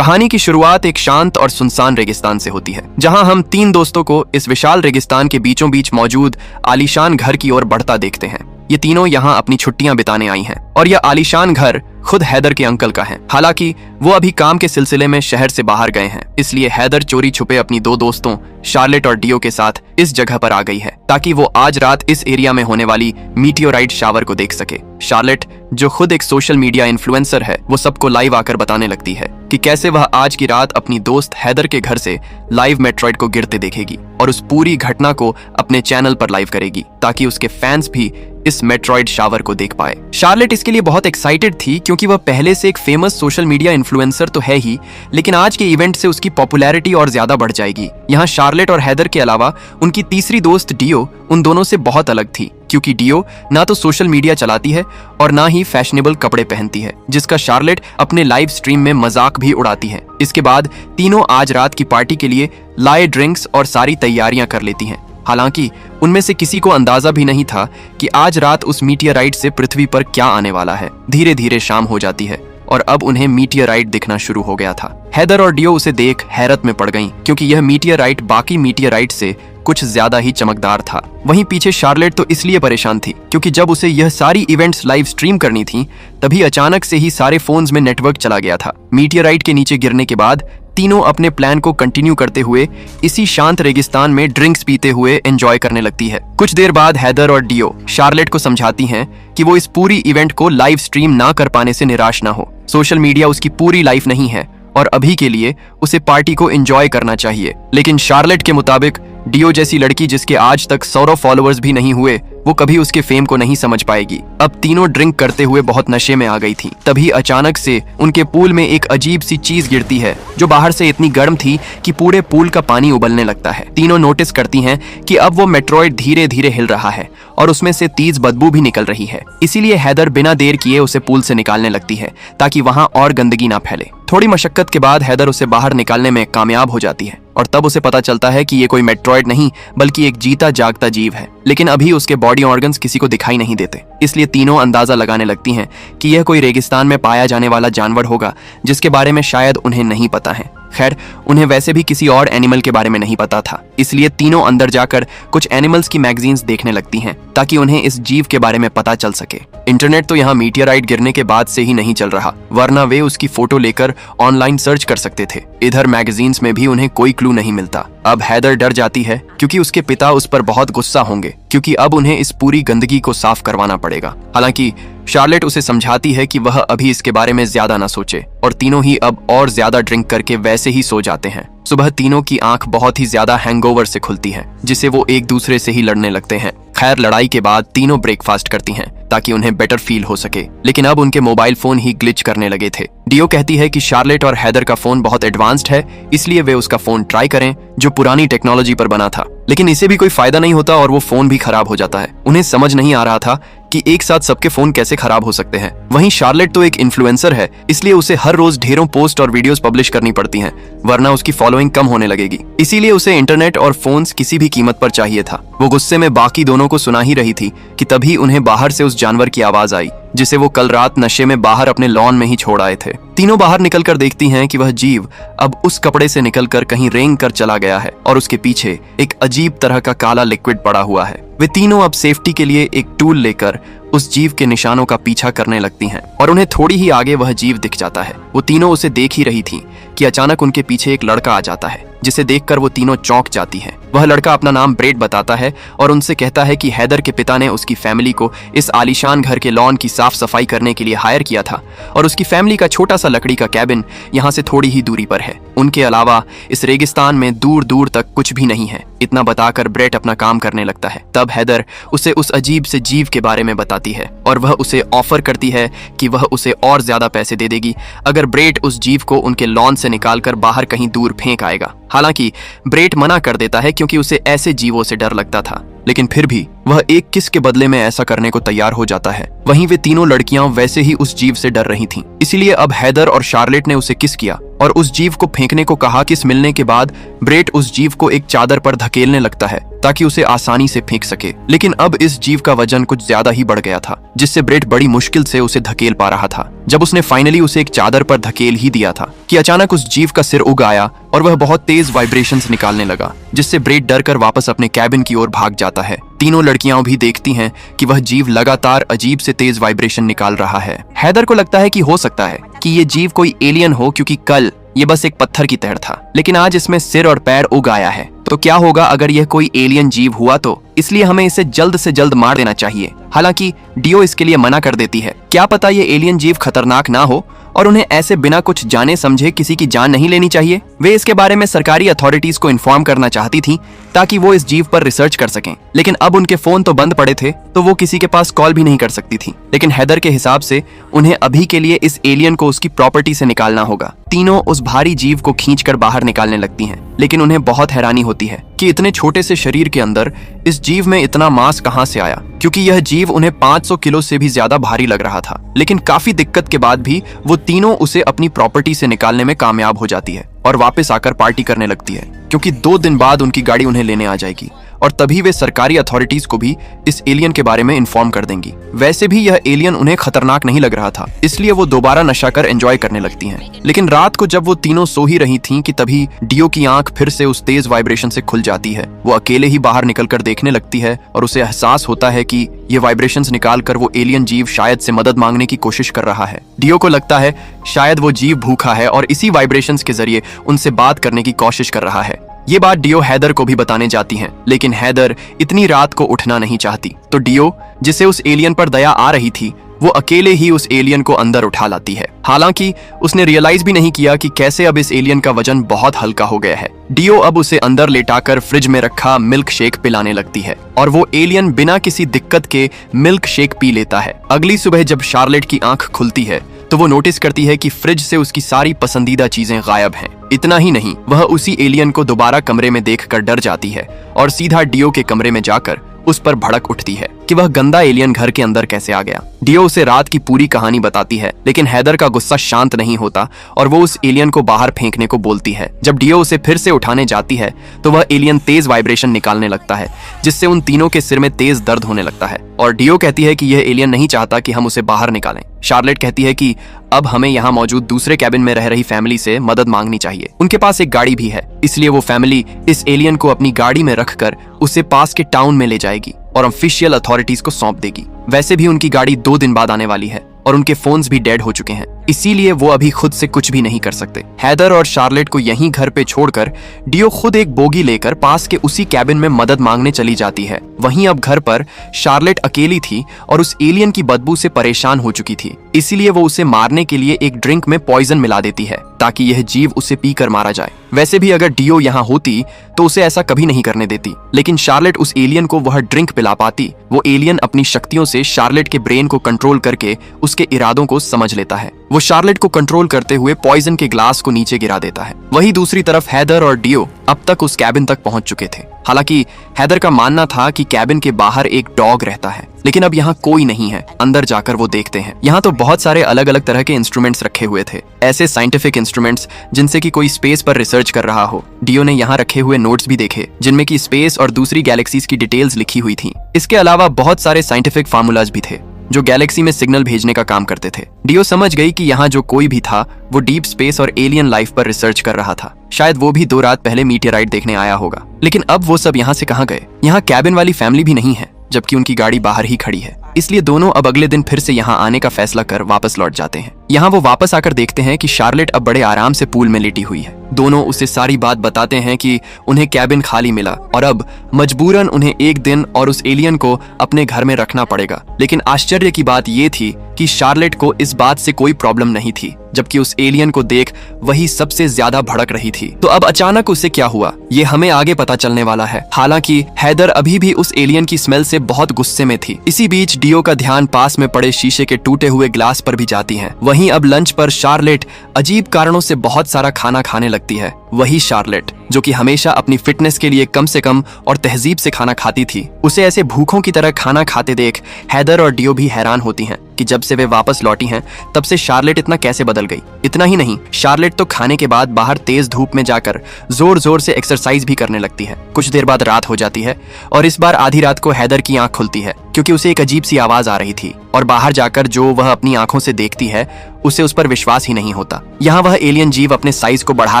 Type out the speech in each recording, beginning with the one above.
कहानी की शुरुआत एक शांत और सुनसान रेगिस्तान से होती है, जहां हम तीन दोस्तों को इस विशाल रेगिस्तान के बीचों बीच मौजूद आलीशान घर की ओर बढ़ता देखते हैं। ये तीनों यहाँ अपनी छुट्टियां बिताने आई हैं और यह आलीशान घर खुद हैदर के अंकल का है। हालांकि वो अभी काम के सिलसिले में शहर से बाहर गए हैं, इसलिए हैदर चोरी छुपे अपनी दो दोस्तों शार्लेट और डियो के साथ इस जगह पर आ गई है ताकि वो आज रात इस एरिया में होने वाली मीटियोराइट शावर को देख सके। शार्लेट, जो खुद एक सोशल मीडिया इन्फ्लुएंसर है, वो सबको लाइव आकर बताने लगती है कि कैसे वह आज की रात अपनी दोस्त हैदर के घर से लाइव मेट्रॉइड को गिरते देखेगी और उस पूरी घटना को अपने चैनल पर लाइव करेगी ताकि उसके फैंस भी इस मेट्रॉइड शावर को देख पाए। शार्लेट इसके लिए बहुत एक्साइटेड थी क्योंकि वह पहले से एक फेमस सोशल मीडिया इन्फ्लुएंसर तो है ही, लेकिन आज के इवेंट से उसकी पॉपुलैरिटी और ज्यादा बढ़ जाएगी। यहाँ शार्लेट और हैदर के अलावा उनकी तीसरी दोस्त डियो उन दोनों से बहुत अलग थी, क्योंकि डियो ना तो सोशल मीडिया चलाती है और ना ही फैशनेबल कपड़े पहनती है, जिसका शार्लेट अपने लाइव स्ट्रीम में मजाक भी उड़ाती है। इसके बाद तीनों आज रात की पार्टी के लिए लाए ड्रिंक्स और सारी तैयारियां कर लेती हैं। हालांकि उनमें से किसी को अंदाजा भी नहीं था कि आज रात उस मीटियोराइट से पृथ्वी पर क्या आने वाला है। धीरे धीरे शाम हो जाती है और अब उन्हें मीटियोराइट दिखना शुरू हो गया था। हैदर और डियो उसे देख हैरत में पड़ गईं, क्योंकि यह मीटियोराइट बाकी मीटियोराइट से कुछ ज्यादा ही चमकदार था। वहीं पीछे शार्लेट तो इसलिए परेशान थी क्योंकि जब उसे यह सारी इवेंट्स लाइव स्ट्रीम करनी थी, तभी अचानक से ही सारे फोन्स में नेटवर्क चला गया था। मीटियोराइट के नीचे गिरने के बाद तीनों अपने प्लान को कंटिन्यू करते हुए इसी शांत रेगिस्तान में ड्रिंक्स पीते हुए एंजॉय करने लगती है। कुछ देर बाद हैदर और डियो शार्लेट को समझाती हैं कि वो इस पूरी इवेंट को लाइव स्ट्रीम ना कर पाने से निराश ना हो। सोशल मीडिया उसकी पूरी लाइफ नहीं है और अभी के लिए उसे पार्टी को एंजॉय करना चाहिए। लेकिन शार्लेट के मुताबिक डियो जैसी लड़की जिसके आज तक 100 फॉलोअर्स भी नहीं हुए, वो कभी उसके फेम को नहीं समझ पाएगी। अब तीनों ड्रिंक करते हुए बहुत नशे में आ गई थी। तभी अचानक से उनके पूल में एक अजीब सी चीज गिरती है जो बाहर से इतनी गर्म थी कि पूरे पूल का पानी उबलने लगता है। तीनों नोटिस करती हैं कि अब वो मेट्रॉइड धीरे धीरे हिल रहा है और उसमें से तेज बदबू भी निकल रही है। इसीलिए हैदर बिना देर किए उसे पूल से निकालने लगती है ताकि वहां और गंदगी ना फैले। थोड़ी मशक्कत के बाद हैदर उसे बाहर निकालने में कामयाब हो जाती है और तब उसे पता चलता है कि ये कोई मेट्रॉइड नहीं बल्कि एक जीता जागता जीव है। लेकिन अभी उसके बॉडी ऑर्गन्स किसी को दिखाई नहीं देते, इसलिए तीनों अंदाजा लगाने लगती हैं कि यह कोई रेगिस्तान में पाया जाने वाला जानवर होगा जिसके बारे में शायद उन्हें नहीं पता है। खैर, उन्हें वैसे भी किसी और एनिमल के बारे में नहीं पता था, इसलिए तीनों अंदर जाकर कुछ एनिमल्स की मैगजीन्स देखने लगती हैं ताकि उन्हें इस जीव के बारे में पता चल सके। इंटरनेट तो यहाँ मीटियोराइट गिरने के बाद से ही नहीं चल रहा, वरना वे उसकी फोटो लेकर ऑनलाइन सर्च कर सकते थे। इधर मैगजीन्स में भी उन्हें कोई क्लू नहीं मिलता। अब हैदर डर जाती है क्योंकि उसके पिता उस पर बहुत गुस्सा होंगे, क्योंकि अब उन्हें इस पूरी गंदगी को साफ करवाना पड़ेगा। हालांकि शार्लेट उसे समझाती है कि वह अभी इसके बारे में ज्यादा ना सोचे और तीनों ही अब और ज्यादा ड्रिंक करके वैसे ही सो जाते हैं। सुबह तीनों की आंख बहुत ही ज्यादा हैंगओवर से खुलती है, जिसे वो एक दूसरे से ही लड़ने लगते हैं। खैर, लड़ाई के बाद तीनों ब्रेकफास्ट करती हैं ताकि उन्हें बेटर फील हो सके, लेकिन अब उनके मोबाइल फोन ही ग्लिच करने लगे थे। डियो कहती है कि शार्लेट और हैदर का फोन बहुत एडवांस्ड है, इसलिए वे उसका फोन ट्राई करें जो पुरानी टेक्नोलॉजी पर बना था, लेकिन इसे भी कोई फायदा नहीं होता और वो फोन भी खराब हो जाता है। उन्हें समझ नहीं आ रहा था कि एक साथ सबके फोन कैसे खराब हो सकते हैं। वहीं शार्लेट तो एक इन्फ्लुएंसर है, इसलिए उसे हर रोज ढेरों पोस्ट और वीडियोस पब्लिश करनी पड़ती हैं, वरना उसकी फॉलोइंग कम होने लगेगी। इसीलिए उसे इंटरनेट और फोन्स किसी भी कीमत पर चाहिए था। वो गुस्से में बाकी दोनों को सुना ही रही थी कि तभी उन्हें बाहर से उस जानवर की आवाज आई जिसे वो कल रात नशे में बाहर अपने लॉन में ही छोड़ आए थे। तीनों बाहर निकलकर देखती हैं कि वह जीव अब उस कपड़े से निकलकर कहीं रेंग कर चला गया है और उसके पीछे एक अजीब तरह का काला लिक्विड पड़ा हुआ है। वे तीनों अब सेफ्टी के लिए एक टूल लेकर उस जीव के निशानों का पीछा करने लगती हैं और उन्हें थोड़ी ही आगे वह जीव दिख जाता है। वो तीनों उसे देख ही रही थी कि अचानक उनके पीछे एक लड़का आ जाता है, जिसे देखकर वो तीनों चौंक जाती हैं। वह लड़का अपना नाम ब्रेड बताता है और उनसे कहता है कि हैदर के पिता ने उसकी फैमिली को इस आलीशान घर के लॉन की साफ सफाई करने के लिए हायर किया था और उसकी फैमिली का छोटा सा लकड़ी का कैबिन यहाँ से थोड़ी ही दूरी पर है। उनके अलावा इस रेगिस्तान में दूर दूर तक कुछ भी नहीं है। इतना बताकर ब्रेड अपना काम करने लगता है। तब हैदर उसे उस अजीब से जीव के बारे में बताती है और वह उसे ऑफर करती है कि वह उसे और ज्यादा पैसे दे देगी अगर ब्रेड उस जीव को उनके लॉन से निकालकर बाहर कहीं दूर फेंक आएगा। हालांकि ब्रेड मना कर देता है क्योंकि उसे ऐसे जीवों से डर लगता था, लेकिन फिर भी वह एक किस के बदले में ऐसा करने को तैयार हो जाता है। वहीं वे तीनों लड़कियां वैसे ही उस जीव से डर रही थीं, इसीलिए अब हैदर और शार्लेट ने उसे किस किया और उस जीव को फेंकने को कहा। किस मिलने के बाद ब्रेट उस जीव को एक चादर पर धकेलने लगता है ताकि उसे आसानी से फेंक सके। लेकिन अब इस जीव का वजन कुछ ज्यादा ही बढ़ गया था, जिससे ब्रेट बड़ी मुश्किल से उसे धकेल पा रहा था। जब उसने फाइनली उसे एक चादर पर धकेल ही दिया था कि अचानक उस जीव का सिर उग आया और वह बहुत तेज वाइब्रेशंस निकालने लगा, जिससे ब्रेट डर कर वापस अपने कैबिन की ओर भाग जाता है। तीनों लड़कियां भी देखती हैं कि वह जीव लगातार अजीब से तेज वाइब्रेशन निकाल रहा है। हैदर को लगता है कि हो सकता है कि ये जीव कोई एलियन हो, क्योंकि कल ये बस एक पत्थर की तरह था, लेकिन आज इसमें सिर और पैर उग आया है। तो क्या होगा अगर यह कोई एलियन जीव हुआ तो? इसलिए हमें इसे जल्द से जल्द मार देना चाहिए। हालांकि डियो इसके लिए मना कर देती है। क्या पता ये एलियन जीव खतरनाक ना हो और उन्हें ऐसे बिना कुछ जाने समझे किसी की जान नहीं लेनी चाहिए। वे इसके बारे में सरकारी अथॉरिटीज को इन्फॉर्म करना चाहती थी ताकि वो इस जीव पर रिसर्च कर सकें, लेकिन अब उनके फोन तो बंद पड़े थे, तो वो किसी के पास कॉल भी नहीं कर सकती थी। लेकिन हैदर के हिसाब से उन्हें अभी के लिए इस एलियन को उसकी प्रॉपर्टी से निकालना होगा। तीनों उस भारी जीव को खींचकर बाहर निकालने लगती हैं, लेकिन उन्हें बहुत हैरानी होती है कि इतने छोटे से शरीर के अंदर इस जीव में इतना मांस कहां से आया, क्योंकि यह जीव उन्हें 500 किलो से भी ज्यादा भारी लग रहा था। लेकिन काफी दिक्कत के बाद भी वो तीनों उसे अपनी प्रॉपर्टी से निकालने में कामयाब हो जाती है और वापस आकर पार्टी करने लगती है, क्योंकि 2 दिन बाद उनकी गाड़ी उन्हें लेने आ जाएगी और तभी वे सरकारी अथॉरिटीज को भी इस एलियन के बारे में इन्फॉर्म कर देंगी। वैसे भी यह एलियन उन्हें खतरनाक नहीं लग रहा था, इसलिए वो दोबारा नशा कर एंजॉय करने लगती हैं। लेकिन रात को जब वो तीनों सो ही रही थीं कि तभी डियो की आंख फिर से उस तेज वाइब्रेशन से खुल जाती है। वो अकेले ही बाहर निकलकर देखने लगती है और उसे एहसास होता है कि ये वाइब्रेशंस निकालकर वो एलियन जीव शायद से मदद मांगने की कोशिश कर रहा है। डियो को लगता है शायद वो जीव भूखा है और इसी वाइब्रेशंस के जरिए उनसे बात करने की कोशिश कर रहा है। ये बात डियो हैदर को भी बताने जाती हैं, लेकिन हैदर इतनी रात को उठना नहीं चाहती, तो डियो, जिसे उस एलियन पर दया आ रही थी, वो अकेले ही उस एलियन को अंदर उठा लाती है। हालांकि उसने रियलाइज भी नहीं किया कि कैसे अब इस एलियन का वजन बहुत हल्का हो गया है। डियो अब उसे अंदर लेटाकर फ्रिज में रखा मिल्क शेक पिलाने लगती है और वो एलियन बिना किसी दिक्कत के मिल्क शेक पी लेता है। अगली सुबह जब शार्लेट की आंख खुलती है तो वो नोटिस करती है कि फ्रिज से उसकी सारी पसंदीदा चीजें गायब हैं। इतना ही नहीं, वह उसी एलियन को दोबारा कमरे में देखकर डर जाती है और सीधा डियो के कमरे में जाकर उस पर भड़क उठती है कि वह गंदा एलियन घर के अंदर कैसे आ गया। डियो उसे रात की पूरी कहानी बताती है, लेकिन हैदर का गुस्सा शांत नहीं होता और वो उस एलियन को बाहर फेंकने को बोलती है। जब डियो उसे फिर से उठाने जाती है तो वह एलियन तेज वाइब्रेशन निकालने लगता है, जिससे उन तीनों के सिर में तेज दर्द होने लगता है और डियो कहती है कि यह एलियन नहीं चाहता कि हम उसे बाहर निकालें। शार्लेट कहती है कि अब हमें यहाँ मौजूद दूसरे कैबिन में रह रही फैमिली से मदद मांगनी चाहिए। उनके पास एक गाड़ी भी है, इसलिए वो फैमिली इस एलियन को अपनी गाड़ी में रखकर उसे पास के टाउन में ले जाएगी और ऑफिशियल अथॉरिटीज को सौंप देगी। वैसे भी उनकी गाड़ी 2 दिन बाद आने वाली है और उनके फोन्स भी डेड हो चुके हैं, इसीलिए वो अभी खुद से कुछ भी नहीं कर सकते। हैदर और शार्लेट को यहीं घर पे छोड़कर डियो खुद एक बोगी लेकर पास के उसी कैबिन में मदद मांगने चली जाती है। वहीं अब घर पर शार्लेट अकेली थी और उस एलियन की बदबू से परेशान हो चुकी थी, इसीलिए वो उसे मारने के लिए एक ड्रिंक में पॉइजन मिला देती है ताकि यह जीव उसे पीकर मारा जाए। वैसे भी अगर डियो यहाँ होती तो उसे ऐसा कभी नहीं करने देती, लेकिन शार्लेट उस एलियन को वह ड्रिंक पिला पाती। वो एलियन अपनी शक्तियों से शार्लेट के ब्रेन को कंट्रोल करके उसके इरादों को समझ लेता है। वो शार्लेट को कंट्रोल करते हुए पॉइजन के ग्लास को नीचे गिरा देता है। वहीं दूसरी तरफ हैदर और डियो अब तक उस कैबिन तक पहुंच चुके थे। हालांकि हैदर का मानना था कि कैबिन के बाहर एक डॉग रहता है, लेकिन अब यहाँ कोई नहीं है। अंदर जाकर वो देखते हैं, यहाँ तो बहुत सारे अलग अलग तरह के इंस्ट्रूमेंट्स रखे हुए थे, ऐसे साइंटिफिक इंस्ट्रूमेंट्स जिनसे कि कोई स्पेस पर रिसर्च कर रहा हो। डियो ने यहाँ रखे हुए नोट्स भी देखे, जिनमें कि स्पेस और दूसरी गैलेक्सीज की डिटेल्स लिखी हुई थी। इसके अलावा बहुत सारे साइंटिफिक फार्मूलाज भी थे जो गैलेक्सी में सिग्नल भेजने का काम करते थे। डियो समझ गई कि यहाँ जो कोई भी था वो डीप स्पेस और एलियन लाइफ पर रिसर्च कर रहा था। शायद वो भी 2 रात पहले मीटियोराइट देखने आया होगा। लेकिन अब वो सब यहाँ से कहाँ गए? यहाँ कैबिन वाली फैमिली भी नहीं है, जबकि उनकी गाड़ी बाहर ही खड़ी है। इसलिए दोनों अब अगले दिन फिर से यहाँ आने का फैसला कर वापस लौट जाते हैं। यहाँ वो वापस आकर देखते हैं कि शार्लेट अब बड़े आराम से पूल में लेटी हुई है। दोनों उसे सारी बात बताते हैं कि उन्हें कैबिन खाली मिला और अब मजबूरन उन्हें एक दिन और उस एलियन को अपने घर में रखना पड़ेगा। लेकिन आश्चर्य की बात ये थी कि शार्लेट को इस बात से कोई प्रॉब्लम नहीं थी, जबकि उस एलियन को देख वही सबसे ज्यादा भड़क रही थी। तो अब अचानक उसे क्या हुआ, ये हमें आगे पता चलने वाला है। हालांकि हैदर अभी भी उस एलियन की स्मेल से बहुत गुस्से में थी। इसी बीच डियो का ध्यान पास में पड़े शीशे के टूटे हुए ग्लास पर भी जाती है। वहीं अब लंच पर शार्लेट अजीब कारणों से बहुत सारा खाना खाने लगती है। वही शार्लेट जो कि हमेशा अपनी फिटनेस के लिए कम से कम और तहजीब से खाना खाती थी, उसे ऐसे भूखों की तरह खाना खाते देख हैदर और डियो भी हैरान होती हैं कि जब से वे वापस लौटी हैं तब से शार्लेट इतना कैसे बदल गई। इतना ही नहीं, शार्लेट तो खाने के बाद बाहर तेज धूप में जाकर जोर जोर से एक्सरसाइज भी करने लगती है। कुछ देर बाद रात हो जाती है और इस बार आधी रात को हैदर की आंख खुलती है क्योंकि उसे एक अजीब सी आवाज आ रही थी और बाहर जाकर जो वह अपनी आंखों से देखती है उसे उस पर विश्वास ही नहीं होता। यहाँ वह एलियन जीव अपने साइज को बढ़ा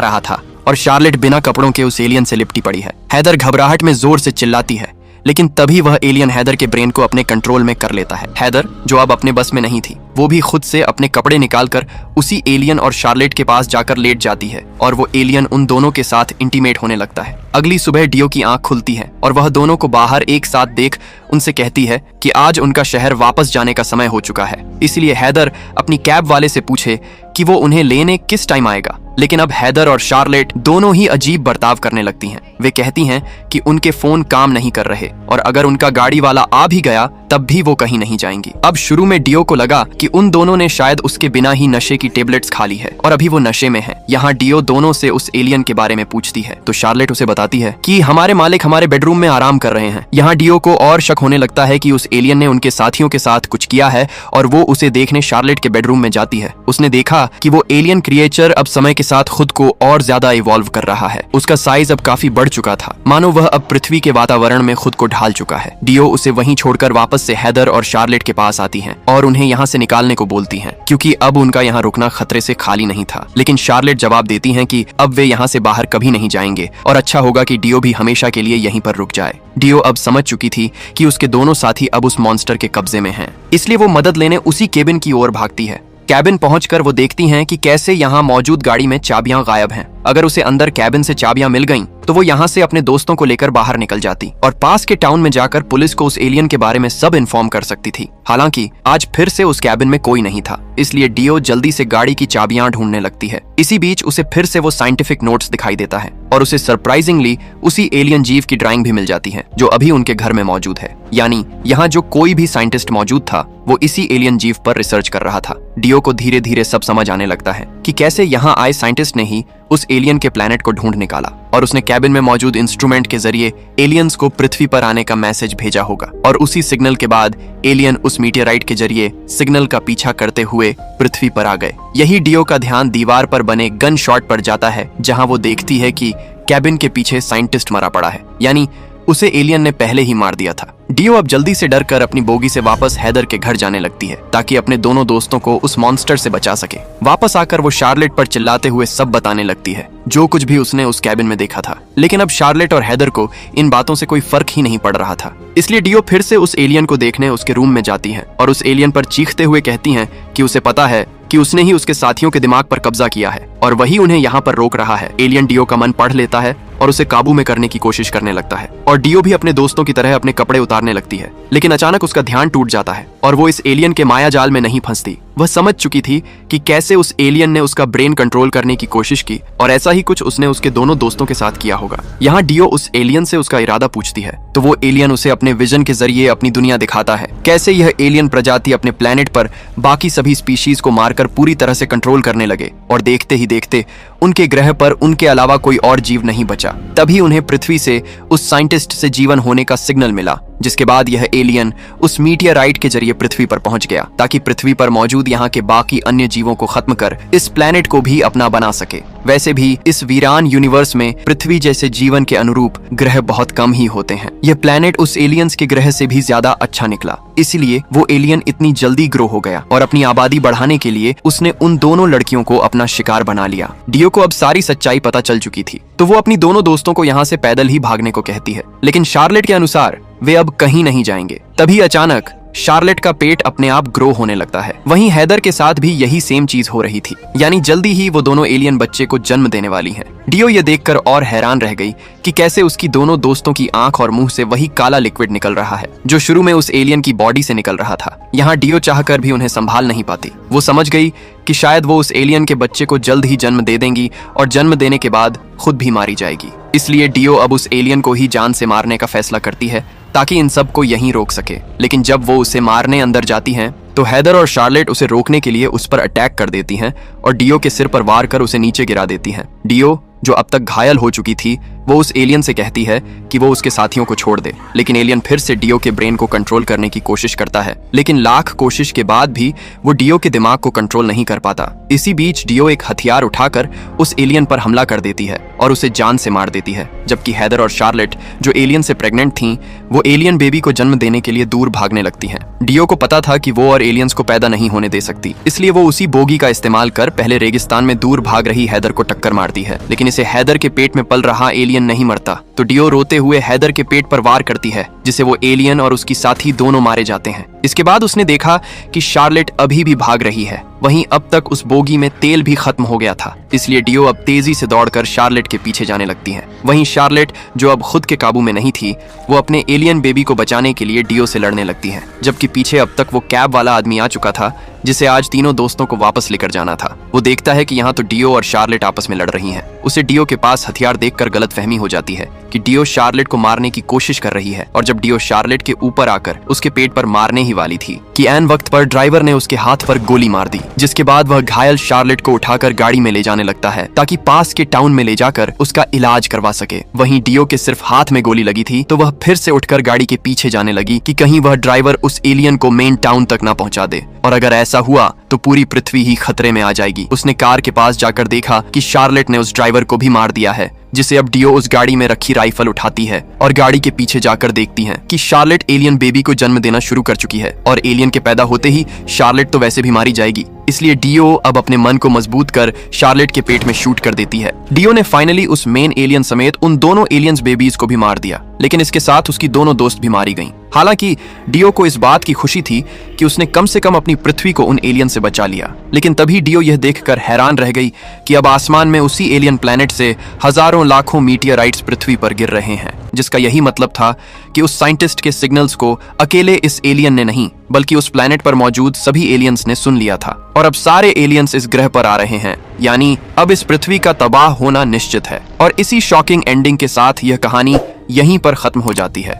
रहा था और शार्लेट बिना कपड़ों के उस एलियन से लिपटी पड़ी है। हैदर घबराहट में जोर से चिल्लाती है, लेकिन तभी वह एलियन हैदर के ब्रेन को अपने कंट्रोल में कर लेता है। हैदर, जो अब अपने बस में नहीं थी, वो भी खुद से अपने कपड़े निकालकर उसी एलियन और शार्लेट के पास जाकर लेट जाती है और वो एलियन उन दोनों के साथ इंटीमेट होने लगता है। अगली सुबह डियो की आंख खुलती है और वह दोनों को बाहर एक साथ देख उनसे कहती है कि आज उनका शहर वापस जाने का समय हो चुका है, इसलिए हैदर अपनी कैब वाले से पूछे कि वो उन्हें लेने किस टाइम आएगा। लेकिन अब हैदर और शार्लेट दोनों ही अजीब बर्ताव करने लगती हैं। वे कहती हैं कि उनके फोन काम नहीं कर रहे और अगर उनका गाड़ी वाला आ भी गया तब भी वो कहीं नहीं जाएंगी। अब शुरू में डियो को लगा कि उन दोनों ने शायद उसके बिना ही नशे की टेबलेट्स खा ली है और अभी वो नशे में है। यहाँ डियो दोनों से उस एलियन के बारे में पूछती है तो शार्लेट उसे बताती है कि हमारे मालिक हमारे बेडरूम में आराम कर रहे हैं। यहाँ डियो को और शक होने लगता है कि उस एलियन ने उनके साथियों के साथ कुछ किया है और वो उसे देखने शार्लेट के बेडरूम में जाती है। उसने देखा कि वो एलियन क्रिएचर अब समय के साथ खुद को और ज्यादा इवॉल्व कर रहा है। उसका साइज अब काफी बढ़ चुका था, मानो वह अब पृथ्वी के वातावरण में खुद को ढाल चुका है। डियो उसे वहीं छोड़कर वापस से हैदर और शार्लेट के पास आती हैं और उन्हें यहाँ से निकालने को बोलती हैं क्योंकि अब उनका यहाँ रुकना खतरे से खाली नहीं था। लेकिन शार्लेट जवाब देती हैं कि अब वे यहाँ से बाहर कभी नहीं जाएंगे और अच्छा होगा कि डियो भी हमेशा के लिए यहीं पर रुक जाए। डियो अब समझ चुकी थी कि उसके दोनों साथी अब उस मॉन्स्टर के कब्जे में हैं, इसलिए वो मदद लेने उसी केबिन की ओर भागती है। कैबिन पहुंचकर वो देखती हैं कि कैसे यहाँ मौजूद गाड़ी में चाबियां गायब हैं। अगर उसे अंदर कैबिन से चाबियां मिल गईं, तो वो यहाँ से अपने दोस्तों को लेकर बाहर निकल जाती और पास के टाउन में जाकर पुलिस को उस एलियन के बारे में सब इन्फॉर्म कर सकती थी। हालांकि आज फिर से उस कैबिन में कोई नहीं था, इसलिए डियो जल्दी से गाड़ी की चाबियां ढूंढने लगती है। इसी बीच उसे फिर से वो साइंटिफिक नोट्स दिखाई देता है और उसे सरप्राइजिंगली उसी एलियन जीव की ड्राइंग भी मिल जाती है जो अभी उनके घर में मौजूद है। यानी यहाँ जो कोई भी साइंटिस्ट मौजूद था वो इसी एलियन जीव पर रिसर्च कर रहा था। डियो को धीरे धीरे सब समझ आने लगता है कि कैसे यहाँ आए साइंटिस्ट ने ही उस एलियन के प्लेनेट को ढूंढ निकाला और उसने कैबिन में मौजूद इंस्ट्रूमेंट के जरिए एलियंस को पृथ्वी पर आने का मैसेज भेजा होगा और उसी सिग्नल के बाद एलियन उस मीटियोराइट के जरिए सिग्नल का पीछा करते हुए पृथ्वी पर आ गए। यही डियो का ध्यान दीवार पर बने गन शॉट पर जाता है जहां वो देखती है कि कैबिन के पीछे साइंटिस्ट मरा पड़ा है, यानी उसे एलियन ने पहले ही मार दिया था। डियो अब जल्दी से डरकर अपनी बोगी से वापस हैदर के घर जाने लगती है ताकि अपने दोनों दोस्तों को उस मॉन्स्टर से बचा सके। वापस आकर वो शार्लेट पर चिल्लाते हुए सब बताने लगती है जो कुछ भी उसने उस कैबिन में देखा था। लेकिन अब शार्लेट और हैदर को इन बातों से कोई फर्क ही नहीं पड़ रहा था, इसलिए डियो फिर से उस एलियन को देखने उसके रूम में जाती है और उस एलियन पर चीखते हुए कहती हैं कि उसे पता है कि उसने ही उसके साथियों के दिमाग पर कब्जा किया है और वही उन्हें यहाँ पर रोक रहा है। एलियन डियो का मन पढ़ लेता है और उसे काबू में करने की कोशिश करने लगता है और डियो भी अपने दोस्तों की तरह अपने कपड़े उतारने लगती है। लेकिन अचानक उसका ध्यान टूट जाता है और वो इस एलियन के माया जाल में नहीं फंसती। वह समझ चुकी थी कि कैसे उस एलियन ने उसका ब्रेन कंट्रोल करने की कोशिश की और ऐसा ही कुछ उसने उसके दोनों दोस्तों के साथ किया होगा। यहाँ डियो उस एलियन से उसका इरादा पूछती है तो वो एलियन उसे अपने विजन के जरिए अपनी दुनिया दिखाता है, कैसे यह एलियन प्रजाति अपने प्लेनेट पर बाकी सभी स्पीशीज को मारकर पूरी तरह से कंट्रोल करने लगे और देखते ही देखते उनके ग्रह पर उनके अलावा कोई और जीव नहीं बचा। तभी उन्हें पृथ्वी से उस साइंटिस्ट से जीवन होने का सिग्नल मिला, जिसके बाद यह एलियन उस मीटियोराइट के जरिए पृथ्वी पर पहुंच गया ताकि पृथ्वी पर मौजूद यहाँ के बाकी अन्य जीवों को खत्म कर इस प्लेनेट को भी अपना बना सके। वैसे भी इस वीरान यूनिवर्स में पृथ्वी जैसे जीवन के अनुरूप ग्रह बहुत कम ही होते हैं। यह प्लेनेट उस एलियंस के ग्रह से भी ज्यादा अच्छा निकला, इसलिए वो एलियन इतनी जल्दी ग्रो हो गया और अपनी आबादी बढ़ाने के लिए उसने उन दोनों लड़कियों को अपना शिकार बना लिया। डियो को अब सारी सच्चाई पता चल चुकी थी तो वो अपनी दोनों दोस्तों को यहाँ से पैदल ही भागने को कहती है, लेकिन शार्लेट के अनुसार वे अब कहीं नहीं जाएंगे। तभी अचानक शार्लेट का पेट अपने आप ग्रो होने लगता है। वहीं हैदर के साथ भी यही सेम चीज हो रही थी, यानी जल्दी ही वो दोनों एलियन बच्चे को जन्म देने वाली हैं। डियो ये देखकर और हैरान रह गई कि कैसे उसकी दोनों दोस्तों की आंख और मुंह से वही काला लिक्विड निकल रहा है जो शुरू में उस एलियन की बॉडी से निकल रहा था। यहाँ डियो चाहकर भी उन्हें संभाल नहीं पाती। वो समझ गई कि शायद वो उस एलियन के बच्चे को जल्द ही जन्म दे देंगी और जन्म देने के बाद खुद भी मारी जाएगी। इसलिए डियो अब उस एलियन को ही जान से मारने का फैसला करती है ताकि इन सब को यहीं रोक सके। लेकिन जब वो उसे मारने अंदर जाती हैं तो हैदर और शार्लेट उसे रोकने के लिए उस पर अटैक कर देती हैं और डियो के सिर पर वार कर उसे नीचे गिरा देती हैं। डियो जो अब तक घायल हो चुकी थी, वो उस एलियन से कहती है कि वो उसके साथियों को छोड़ दे। लेकिन एलियन फिर से डियो के ब्रेन को कंट्रोल करने की कोशिश करता है, लेकिन लाख कोशिश के बाद भी वो डियो के दिमाग को कंट्रोल नहीं कर पाता। इसी बीच डियो एक हथियार उठाकर उस एलियन पर हमला कर देती है और उसे जान से मार देती है, जबकि हैदर और शार्लेट जो एलियन से प्रेग्नेंट थीं, वो एलियन बेबी को जन्म देने के लिए दूर भागने लगती हैं। डियो को पता था कि वो और एलियंस को पैदा नहीं होने दे सकती, इसलिए वो उसी बोगी का इस्तेमाल कर पहले रेगिस्तान में दूर भाग रही हैदर को टक्कर मारती है। लेकिन इसे हैदर के पेट में पल रहा एलियन नहीं मरता, तो डियो रोते हुए हैदर के पेट पर वार करती है, जिसे वो एलियन और उसकी साथी दोनों मारे जाते हैं। इसके बाद उसने देखा कि शार्लेट अभी भी भाग रही है। वहीं अब तक उस बोगी में तेल भी खत्म हो गया था, इसलिए डियो अब तेजी से दौड़कर शार्लेट के पीछे जाने लगती है। वहीं शार्लेट, जो अब खुद के काबू में नहीं थी, वो अपने एलियन बेबी को बचाने के लिए डियो से लड़ने लगती है, जबकि पीछे अब तक वो कैब वाला आदमी आ चुका था, जिसे आज तीनों दोस्तों को वापस लेकर जाना था। वो देखता है कि यहाँ तो डियो और शार्लेट आपस में लड़ रही हैं। उसे डियो के पास हथियार देखकर गलतफहमी हो जाती है कि डियो शार्लेट को मारने की कोशिश कर रही है, और जब डियो शार्लेट के ऊपर आकर उसके पेट पर मारने ही वाली थी कि ऐन वक्त पर ड्राइवर ने उसके हाथ पर गोली मार दी, जिसके बाद वह घायल शार्लेट को उठाकर गाड़ी में ले जाने लगता है ताकि पास के टाउन में ले जाकर उसका इलाज करवा सके। वहीं डियो के सिर्फ हाथ में गोली लगी थी, तो वह फिर से उठकर गाड़ी के पीछे जाने लगी कि कहीं वह ड्राइवर उस एलियन को मेन टाउन तक ना पहुंचा दे, और अगर ऐसा हुआ तो पूरी पृथ्वी ही खतरे में आ जाएगी। उसने कार के पास जाकर देखा कि शार्लेट ने उस ड्राइवर को भी मार दिया है, जिसे अब डियो उस गाड़ी में रखी राइफल उठाती है और गाड़ी के पीछे जाकर देखती है कि शार्लेट एलियन बेबी को जन्म देना शुरू कर चुकी है, और एलियन के पैदा होते ही शार्लेट तो वैसे भी मारी जाएगी। इसलिए डियो अब अपने मन को मजबूत कर शार्लेट के पेट में शूट कर देती है। डियो ने फाइनली उस मेन एलियन समेत उन दोनों एलियंस बेबीज को भी मार दिया, लेकिन इसके साथ उसकी दोनों दोस्त भी मारी गईं। हालांकि डियो को इस बात की खुशी थी कि उसने कम से कम अपनी पृथ्वी को उन एलियन से बचा लिया, लेकिन तभी डियो यह देखकर हैरान रह गई कि अब आसमान में उसी एलियन प्लैनेट से हजारों लाखों मीटियोराइट्स पृथ्वी पर गिर रहे हैं, जिसका यही मतलब था कि उस साइंटिस्ट के सिग्नल्स को अकेले इस एलियन ने नहीं, बल्कि उस प्लैनेट पर मौजूद सभी एलियंस ने सुन लिया था, और अब सारे एलियंस इस ग्रह पर आ रहे हैं, यानी अब इस पृथ्वी का तबाह होना निश्चित है। और इसी शॉकिंग एंडिंग के साथ यह कहानी यहीं पर खत्म हो जाती है।